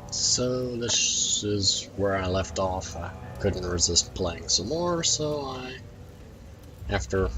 So this is where I left off. I couldn't resist playing some more, so I, after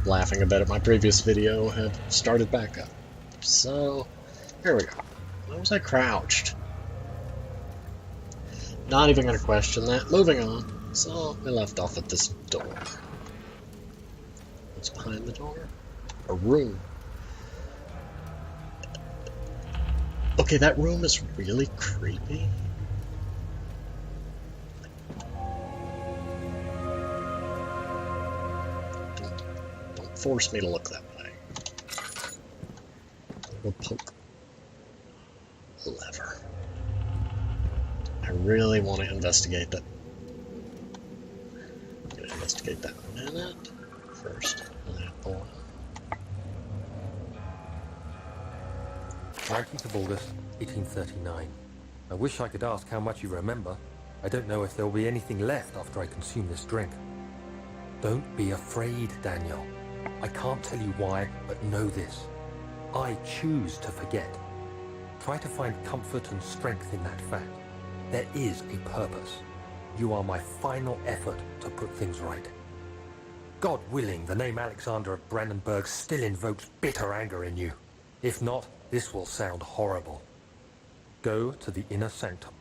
laughing a bit at my previous video, had started back up. So, here we go. Why was I crouched? Not even gonna question that. Moving on. So, we left off at this door. What's behind the door? A room. Okay, that room is really creepy. Don't force me to look that way. We'll poke a lever. I really want to investigate that. I'm going to investigate that in a minute. First, lamp oil. 19th of August, 1839. I wish I could ask how much you remember. I don't know if there will be anything left after I consume this drink. Don't be afraid, Daniel. I can't tell you why, but know this. I choose to forget. Try to find comfort and strength in that fact. There is a purpose. You are my final effort to put things right. God willing, the name Alexander of Brandenburg still invokes bitter anger in you. If not, this will sound horrible. Go to the inner sanctum,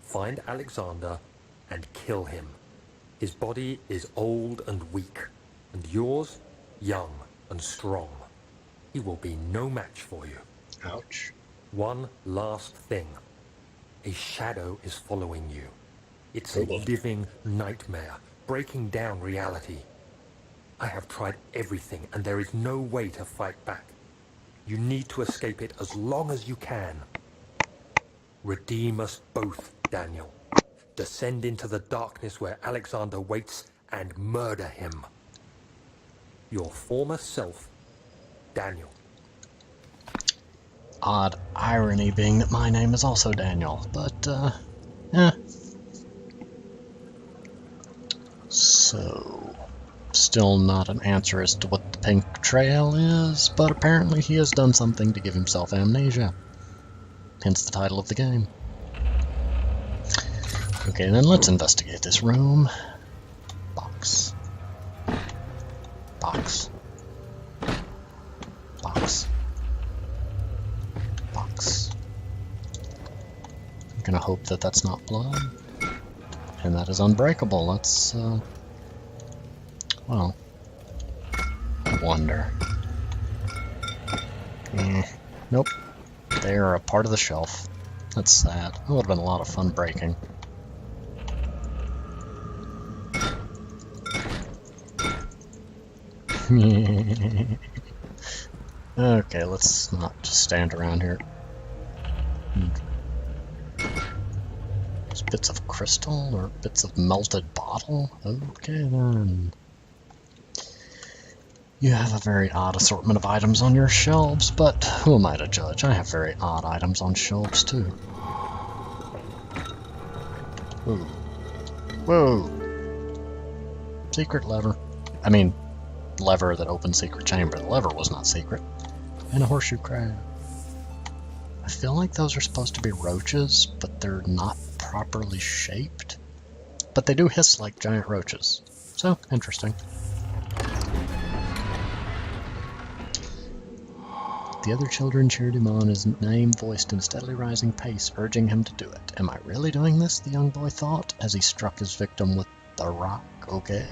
find Alexander, and kill him. His body is old and weak, and yours, young and strong. He will be no match for you. Ouch. One last thing. A shadow is following you. It's a Oh, boy. living nightmare, breaking down reality. I have tried everything, and there is no way to fight back. You need to escape it as long as you can. Redeem us both, Daniel. Descend into the darkness where Alexander waits and murder him. Your former self, Daniel. Odd irony being that my name is also Daniel, but, eh. So, still not an answer as to what the pink trail is, but apparently he has done something to give himself amnesia. Hence the title of the game. Okay, then let's investigate this room. Box. Box. Box. Box. I'm gonna hope that that's not blood. And that is unbreakable. Let's, well, I wonder. Nope. They are a part of the shelf. That's sad. That would have been a lot of fun breaking. Okay, let's not just stand around here. There's bits of crystal or bits of melted bottle? Okay then. You have a very odd assortment of items on your shelves, but who am I to judge? I have very odd items on shelves too. Whoa. Whoa! Secret lever. I mean, lever that opens secret chamber. The lever was not secret. And a horseshoe crab. I feel like those are supposed to be roaches, but they're not properly shaped. But they do hiss like giant roaches. So, interesting. The other children cheered him on, his name voiced in a steadily rising pace, urging him to do it. Am I really doing this? The young boy thought, as he struck his victim with the rock. Okay.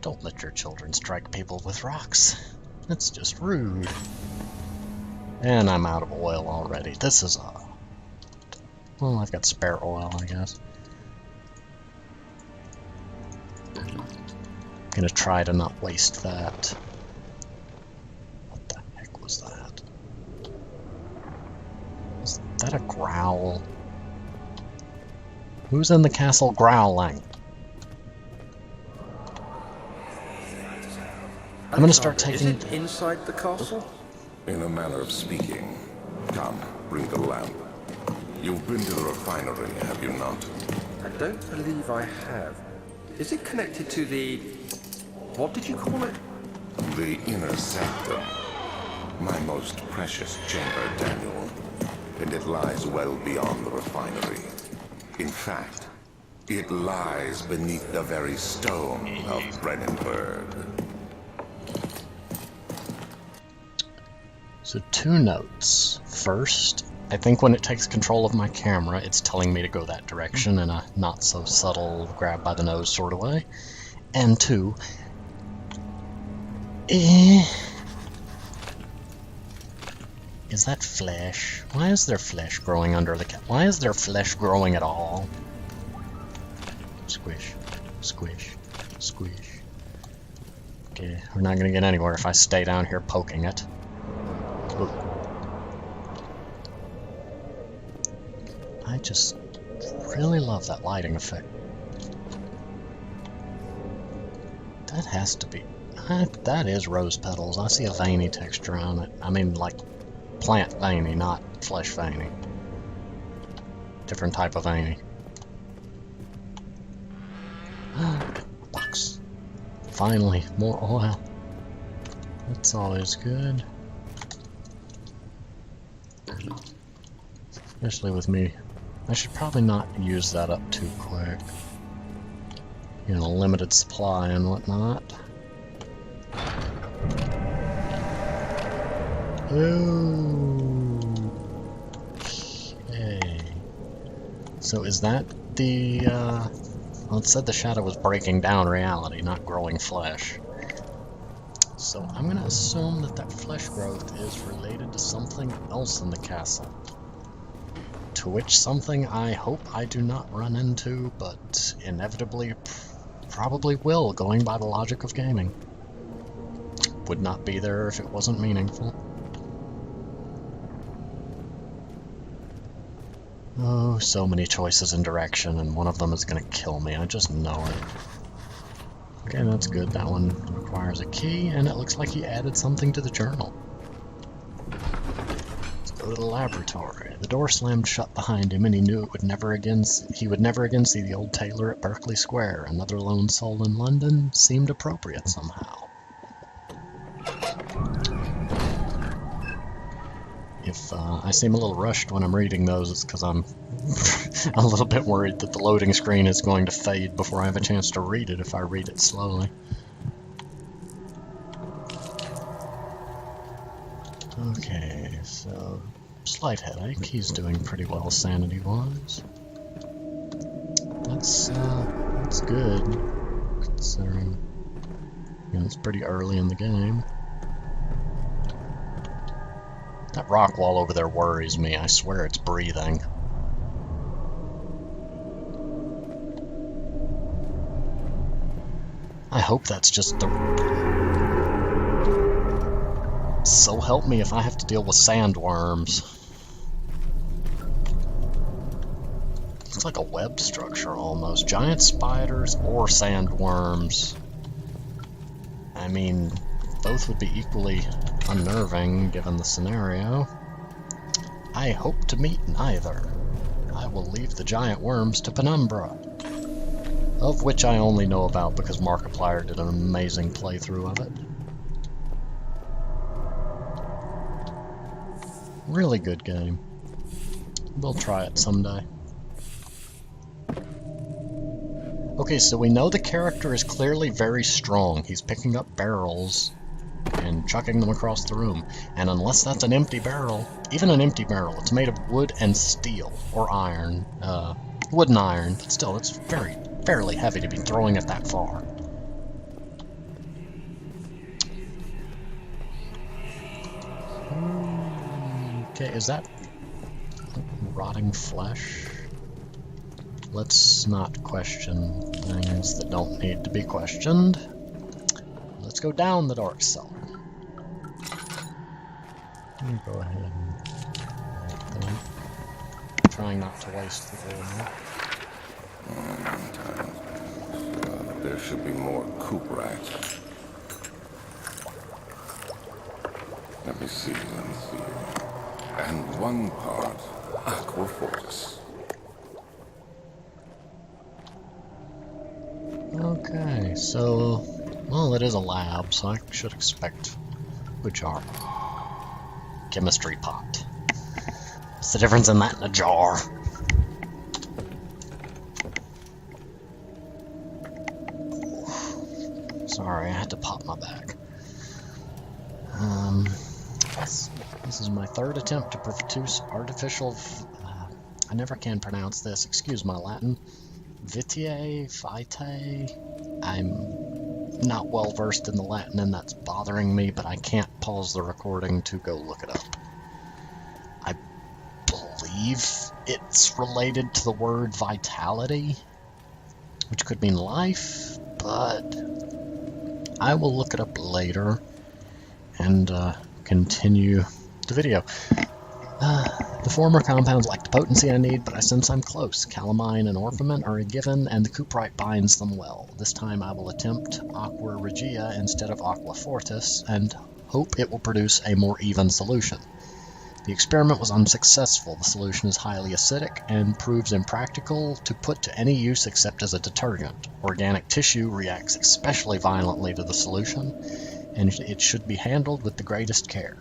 Don't let your children strike people with rocks. That's just rude. And I'm out of oil already. This is well, I've got spare oil, I guess. Gonna try to not waste that. What the heck was that? Is that a growl? Who's in the castle growling? I'm gonna start taking... Is it inside the castle? In a manner of speaking. Come, bring the lamp. You've been to the refinery, have you not? I don't believe I have. Is it connected to the... what did you call it? The inner sanctum. My most precious chamber, Daniel. And it lies well beyond the refinery. In fact, it lies beneath the very stone of Brennenburg. So 2 notes. First, I think when it takes control of my camera, it's telling me to go that direction in a not-so-subtle grab-by-the-nose sort of way. And 2, is that flesh? Why is there flesh growing under the Why is there flesh growing at all? Squish, squish, squish. Okay, we're not gonna get anywhere if I stay down here poking it. Ooh. I just really love that lighting effect. That has to be... that is rose petals. I see a veiny texture on it. I mean, like, plant veiny, not flesh veiny. Different type of veiny. Box. Finally, more oil. That's always good. Especially with me. I should probably not use that up too quick. You know, limited supply and whatnot. Okay. So is that the, well, it said the shadow was breaking down reality, not growing flesh. So I'm gonna assume that that flesh growth is related to something else in the castle. To which something I hope I do not run into, but inevitably probably will, going by the logic of gaming. Would not be there if it wasn't meaningful. Oh, so many choices in direction, and one of them is gonna kill me, I just know it. Okay, that's good. That one requires a key, and it looks like he added something to the journal. Let's go to the laboratory. The door slammed shut behind him, and he knew he would never again see the old tailor at Berkeley Square. Another lone soul in London seemed appropriate somehow. If I seem a little rushed when I'm reading those, it's because I'm a little bit worried that the loading screen is going to fade before I have a chance to read it if I read it slowly. Okay, so slight headache. He's doing pretty well sanity-wise. That's good, considering, you know, it's pretty early in the game. That rock wall over there worries me. I swear it's breathing. I hope that's just the... So help me if I have to deal with sandworms. Looks like a web structure almost. Giant spiders or sandworms. I mean, both would be equally unnerving given the scenario. I hope to meet neither. I will leave the giant worms to Penumbra, of which I only know about because Markiplier did an amazing playthrough of it. Really good game. We'll try it someday. Okay, so we know the character is clearly very strong. He's picking up barrels and chucking them across the room. And unless that's an empty barrel, even an empty barrel, it's made of wood and steel, or iron. Wood and iron, but still, it's fairly heavy to be throwing it that far. Okay, is that rotting flesh? Let's not question things that don't need to be questioned. Let's go down the dark cellar. Let me go ahead and trying not to waste the oil. There should be more coop rats. Let me see. And one part aquafortis. Okay, so, well, it is a lab, so I should expect a jar. chemistry pot. What's the difference in that and a jar? Sorry, I had to pop my bag. This is my third attempt to produce artificial... I never can pronounce this, excuse my Latin. Vitae? I'm not well versed in the Latin and that's bothering me, but I can't pause the recording to go look it up. I believe it's related to the word vitality, which could mean life, but I will look it up later and continue the video. The former compounds lack the potency I need, but I sense I'm close. Calamine and orpiment are a given, and the cuprite binds them well. This time I will attempt aqua regia instead of aqua fortis, and hope it will produce a more even solution. The experiment was unsuccessful. The solution is highly acidic and proves impractical to put to any use except as a detergent. Organic tissue reacts especially violently to the solution, and it should be handled with the greatest care.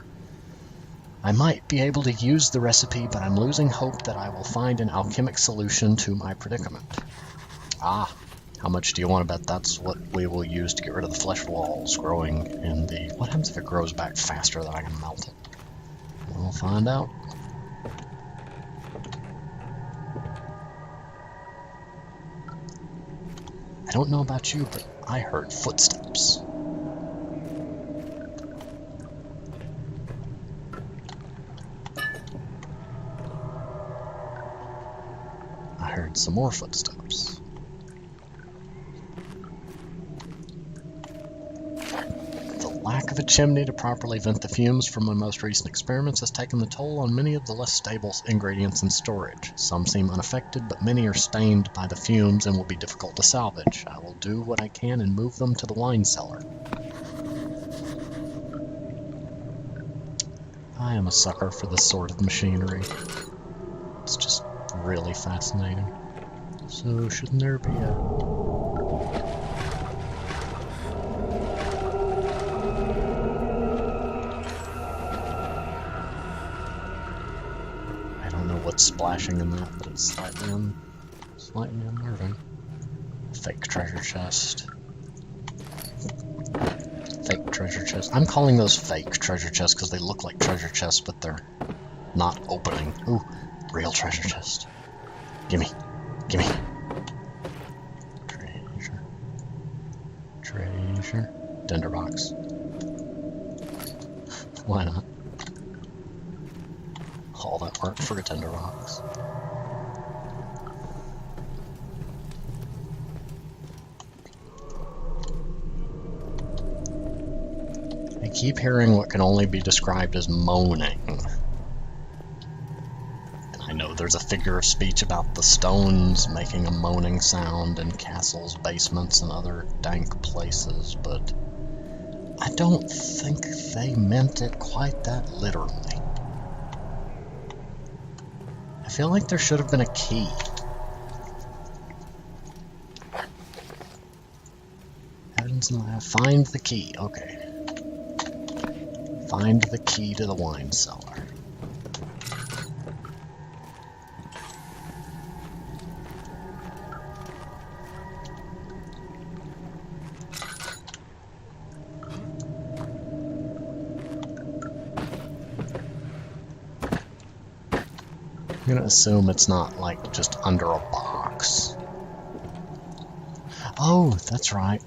I might be able to use the recipe, but I'm losing hope that I will find an alchemic solution to my predicament. Ah, how much do you want to bet that's what we will use to get rid of the flesh walls growing in the... What happens if it grows back faster than I can melt it? We'll find out. I don't know about you, but I heard footsteps. I heard some more footsteps. The lack of a chimney to properly vent the fumes from my most recent experiments has taken the toll on many of the less stable ingredients in storage. Some seem unaffected, but many are stained by the fumes and will be difficult to salvage. I will do what I can and move them to the wine cellar. I am a sucker for this sort of machinery. It's just really fascinating. So, shouldn't there be a... I don't know what's splashing in that, but it's slightly unnerving. Fake treasure chest. Fake treasure chest. I'm calling those fake treasure chests because they look like treasure chests, but they're not opening. Ooh, real treasure chest. Gimme. Gimme. Treasure. Treasure. Tinderbox. Why not? All that work for a tinderbox. I keep hearing what can only be described as moaning. I know there's a figure of speech about the stones making a moaning sound in castles, basements, and other dank places, but I don't think they meant it quite that literally. I feel like there should have been a key. Find the key, okay. Find the key to the wine cellar. I'm gonna assume it's not, like, just under a box. Oh, that's right.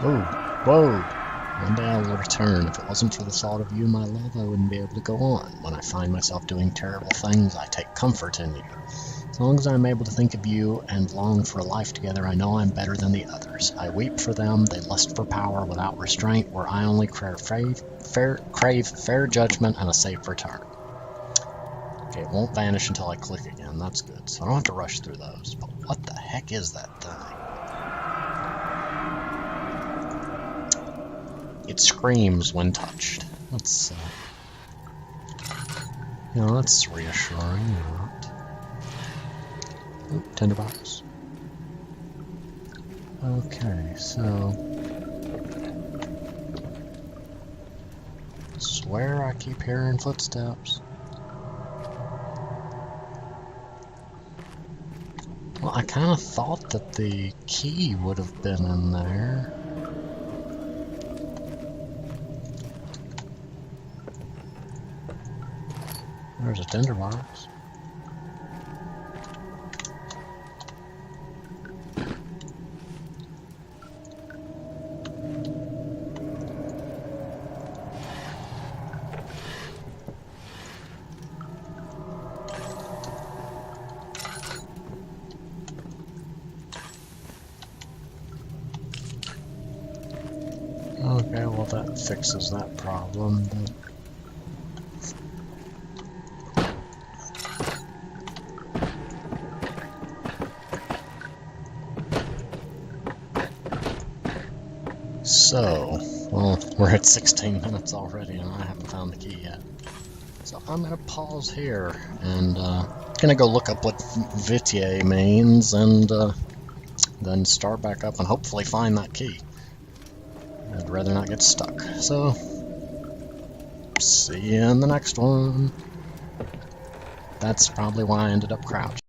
Oh, whoa! One day I will return. If it wasn't for the thought of you, my love, I wouldn't be able to go on. When I find myself doing terrible things, I take comfort in you. As long as I'm able to think of you and long for a life together, I know I'm better than the others. I weep for them, they lust for power without restraint, where I only crave fair judgment and a safe return. Okay, it won't vanish until I click again, that's good. So I don't have to rush through those. But what the heck is that thing? It screams when touched. That's, you know, that's reassuring, you know. Oh, tinderbox. Okay, so swear I keep hearing footsteps. Well, I kind of thought that the key would have been in there. There's a tinderbox. Okay, well that fixes that problem. But so, well, we're at 16 minutes already and I haven't found the key yet. So I'm gonna pause here and gonna go look up what Vitier means and then start back up and hopefully find that key. I'd rather not get stuck. So, see you in the next one. That's probably why I ended up crouched.